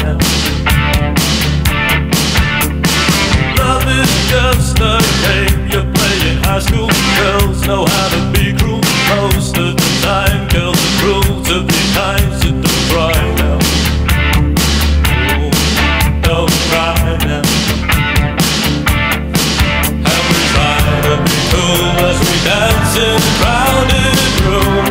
now. Love is just a game you play in high school. Girls know how to be cruel most of the time. Girls are cruel to be kind, so don't cry now. Oh, don't cry now. And we try to be cool as we dance in a crowded room.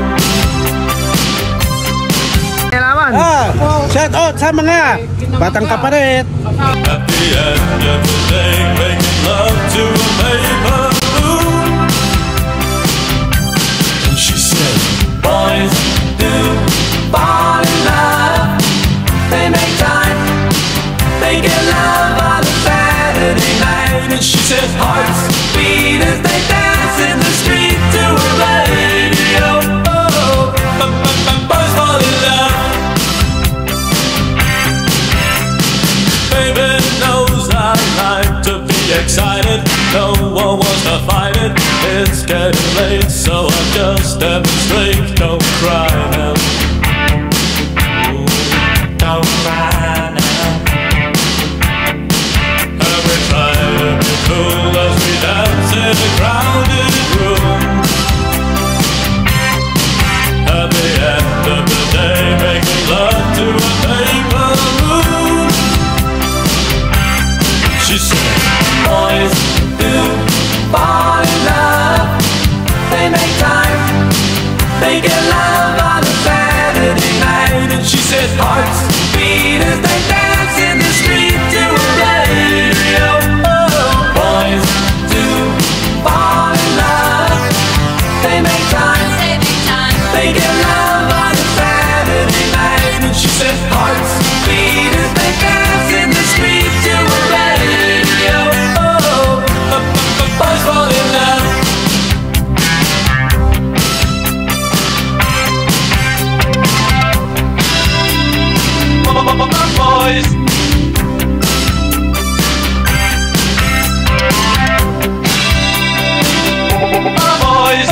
Shout out sa mga batang kaparet. At the end of the day, making love to a paper balloon. And she said, boys do fall in love. They make time, they get love on a Saturday night. And she said, hearts beat as they dance in the street to a radio. Oh, boys fall in love. Baby knows I like to be excited. No one wants to fight it. It's getting late, so I just demonstrate. Don't cry now. Ooh, don't cry now. And we try to be cool as we dance in a crowded room. At the end of the day, making love to a paper balloon. She said, boys do fall in love. They make time, they get love on a Saturday night. And she said, hearts beat as they dance in the street to a radio. Oh, boys do fall in love. They make time, they get love on a Saturday night. And she said, hearts beat as they dance in the street to a radio. Oh, boys fall in love. Boys. Boys.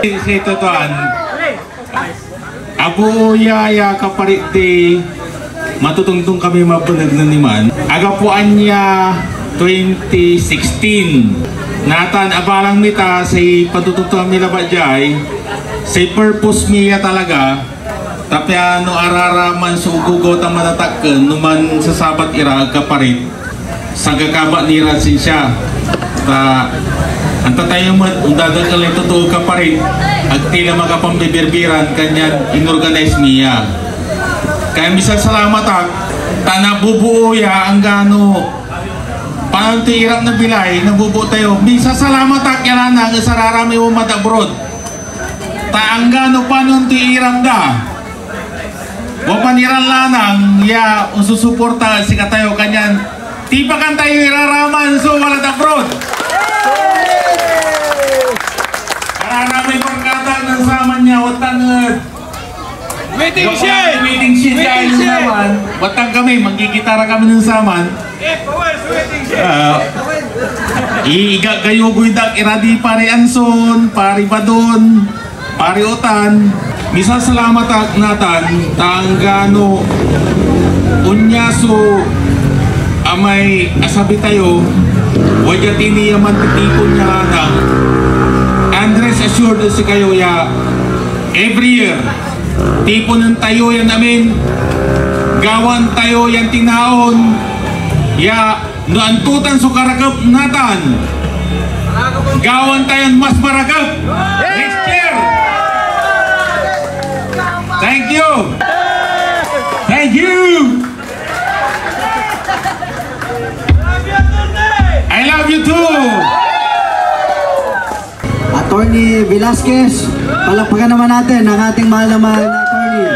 Si Tutuan, Abu Yaya kapariti matutungtong kami mapunag na niman. Agapuan niya 2016. Natan abalang mita sa patutungtong nila ba jay sa purpose niya talaga. Tapi ano araraman sa ugugot ang manatakkan numan sa sabat ira kaparit sa gagaba ni Ransin siya. Anta tayo mo, undadan ka lang totoo ka pa rin at tila makapambibirbiran kanyan inorganize niya. Kaya misal salamat tanabubuo ya ang gano parang tirap na bilay nabubuo tayo. Misal salamat yan na sa rarami mo matabrod ang gano pa nung tirap da wapaniran lanang ya ususuporta si katayo kanyan tipakan tayo iraraman so wala tabrod. Namin pagkatang ng saman niya, watang meeting sheet dahil ng saman. Watang kami, magkikitara kami ng saman. Igagayogoy dak iradi pari Anson, pari Badon, pari Otan. Misal salamat natan, tanggano, unyaso, amay asabi tayo, wajatini yaman titipon niya lanang. Andres assured si kayo ya every year tipon ng tayo yan namin gawan tayo yan tinaon ya nuantutan so karagap natan gawan tayo mas maragap next year. Thank you I love you too. Attorney Velasquez, palakpakan naman natin ang ating mahal na attorney.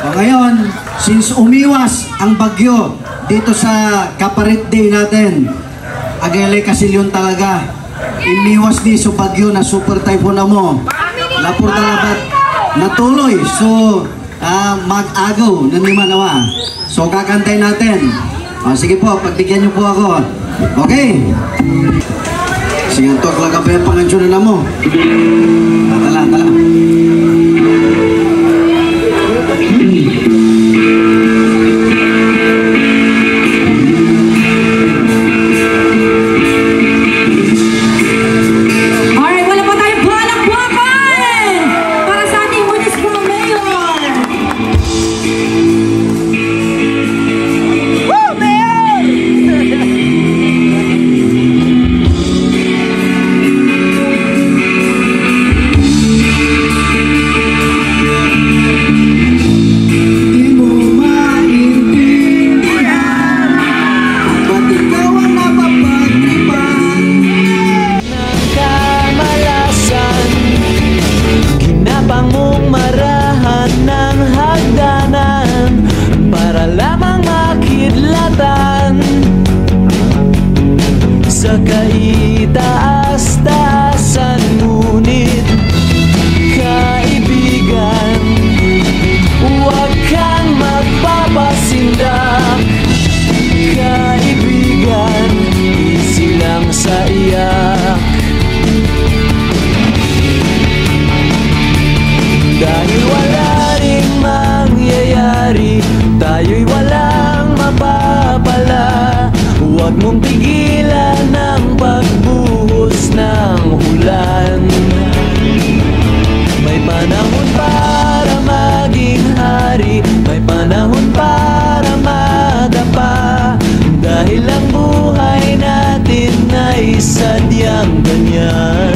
O ngayon, since umiwas ang bagyo dito sa Kaparit Day natin, agalay kasilyon talaga. Imiwas di sa bagyo na super typhoon na mo. Lapor talabat natuloy. So, mag-agaw na naman nawa. So, kakantay natin. O, sige po, pagbigyan niyo po ako. Okay. Sige, tok lang ka pa yung pangansyon na mo. Tala. Alright, wala pa tayong palakpakan para sa ating municipal mayor. Woo, mayor! Sa kaitaas-taasan, ngunit kaibigan, huwag kang magpapasindak. Kaibigan, easy lang sa iyak. Dahil wala ring mangyayari, tayo'y walang mapapala. Huwag mong pigilan ang pagbuhos ng ulan. May panahon para maging hari, may panahon para madapa. Dahil ang buhay natin ay sadyang ganyan.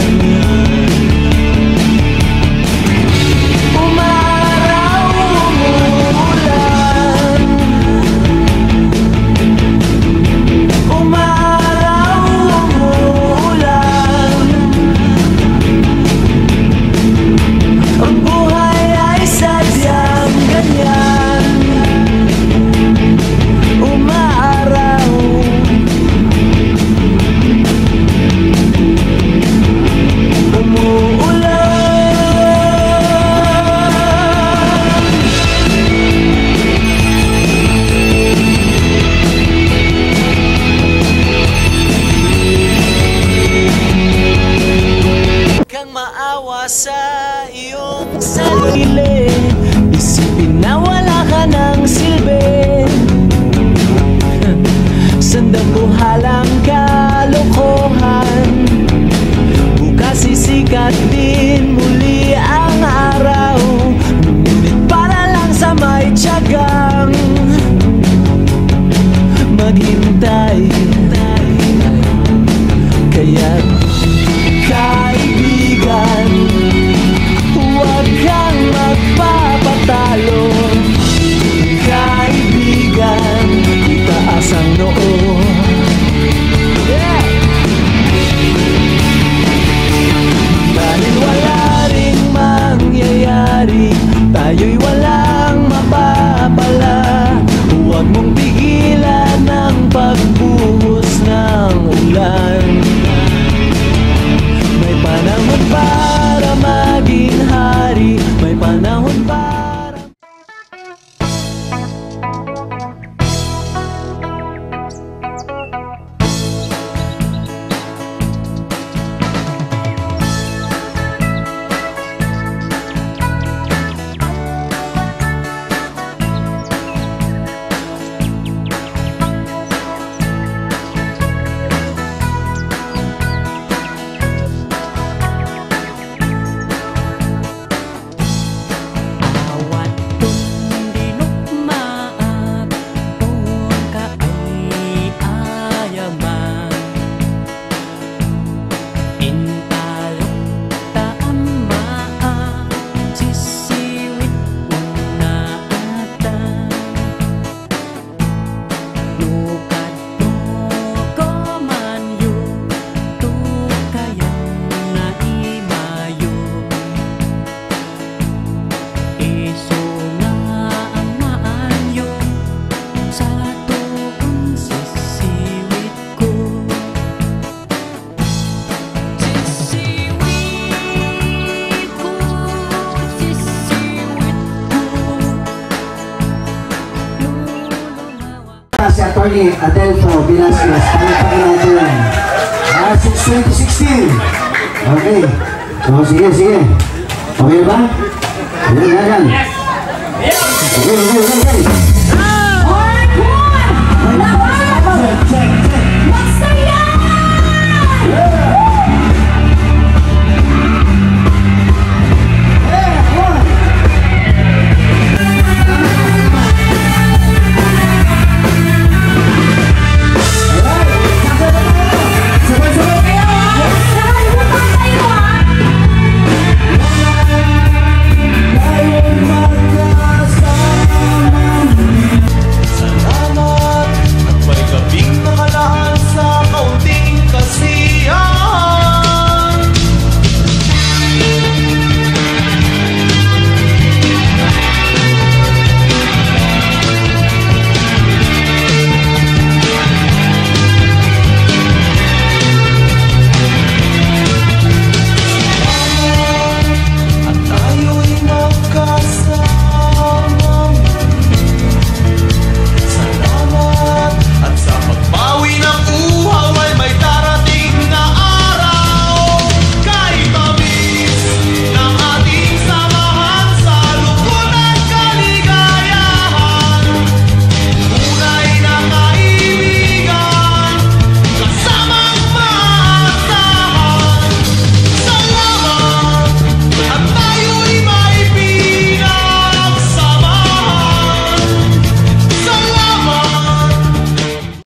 awa sa iyong sarili. Isipin na wala ka ng silbi. Sandabuhalang kalokohan. Bukas sisikat din muli ang araw. Ngunit para lang sa may tiyagang maghintay. Kaya't kaibigan, huwag kang magpapatalo. Kaibigan, itaas ang noo. Yeah! Dahil wala ring mangyayari, tayo'y walang mapapala. Huwag mong pigilan ang pagbuhos ng ulan. May panahon para maging hari, may panahon para... Si Atty. Adelfo Velasquez, palipagin natin. 2016. Okay. So, sige. Okay ba? Ayan. Okay.